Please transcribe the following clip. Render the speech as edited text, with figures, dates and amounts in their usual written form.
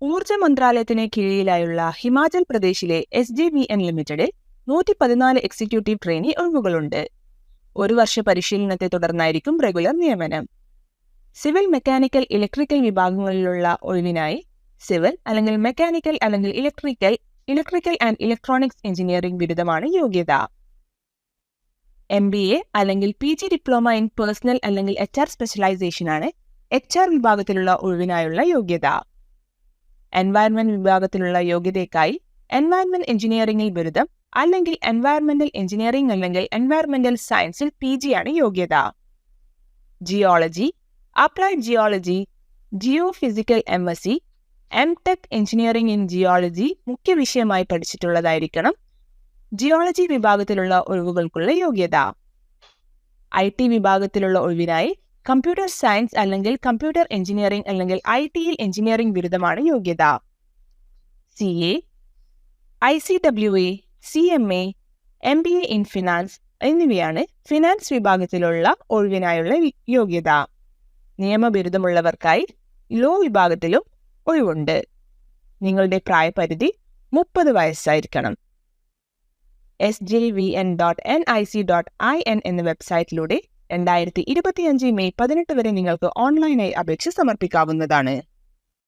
ഊർജ മന്ത്രാലയത്തിന് കീഴിലായുള്ള ഹിമാചൽ പ്രദേശിലെ SJVN ലിമിറ്റഡിൽ 114 എക്സിക്യൂട്ടീവ് ട്രെയിനി ഒഴിവുകളുണ്ട്. 1 വർഷ പരിശീലനത്തെ തുടർന്നായിരിക്കും റെഗുലർ നിയമനം. സിവിൽ, മെക്കാനിക്കൽ, ഇലക്ട്രിക്കൽ വിഭാഗങ്ങളിലുള്ള ഒഴിവിനായി സിവിൽ അല്ലെങ്കിൽ മെക്കാനിക്കൽ അല്ലെങ്കിൽ ഇലക്ട്രിക്കൽ ആൻഡ് ഇലക്ട്രോണിക്സ് എഞ്ചിനീയറിംഗ് ബിരുദമാണ് യോഗ്യത. MBA അല്ലെങ്കിൽ PG ഡിപ്ലോമ ഇൻ പേഴ്സണൽ അല്ലെങ്കിൽ HR സ്പെഷ്യലൈസേഷനാണ് HR വിഭാഗത്തിലുള്ള ഒഴിവിനായുള്ള യോഗ്യത. എൻവയൺമെന്റ് വിഭാഗത്തിലുള്ള യോഗ്യതയ്ക്കായി എൻവയൺമെന്റ് എഞ്ചിനീയറിംഗിൽ ബിരുദം അല്ലെങ്കിൽ എൻവയൺമെന്റൽ എഞ്ചിനീയറിംഗ് അല്ലെങ്കിൽ എൻവയൺമെന്റൽ സയൻസിൽ PG ആണ് യോഗ്യത. Geology, applied geology, geophysical MSc, MTech engineering in geology മുഖ്യ വിഷയമായി പഠിച്ചിട്ടുള്ളതായിരിക്കണം ജിയോളജി വിഭാഗത്തിലുള്ള ഒഴിവുകൾക്കുള്ള യോഗ്യത. IT വിഭാഗത്തിലുള്ള ഒഴിവിനായി കമ്പ്യൂട്ടർ സയൻസ് അല്ലെങ്കിൽ കമ്പ്യൂട്ടർ എഞ്ചിനീയറിംഗ് അല്ലെങ്കിൽ ITയിൽ എഞ്ചിനീയറിംഗ് ബിരുദമാണ് യോഗ്യത. CA, ICWA, CMA, MBA in finance എന്നിവയാണ് ഫിനാൻസ് വിഭാഗത്തിലുള്ള ഒഴിവിനായുള്ള യോഗ്യത. നിയമബിരുദമുള്ളവർക്കായി ലോ വിഭാഗത്തിലും ഒഴിവുണ്ട്. നിങ്ങളുടെ പ്രായപരിധി 30 വയസ്സായിരിക്കണം. sjvn.nic.in എന്ന വെബ്സൈറ്റിലൂടെ 2025 മെയ് 18 വരെ നിങ്ങൾക്ക് ഓൺലൈനായി അപേക്ഷ സമർപ്പിക്കാവുന്നതാണ്.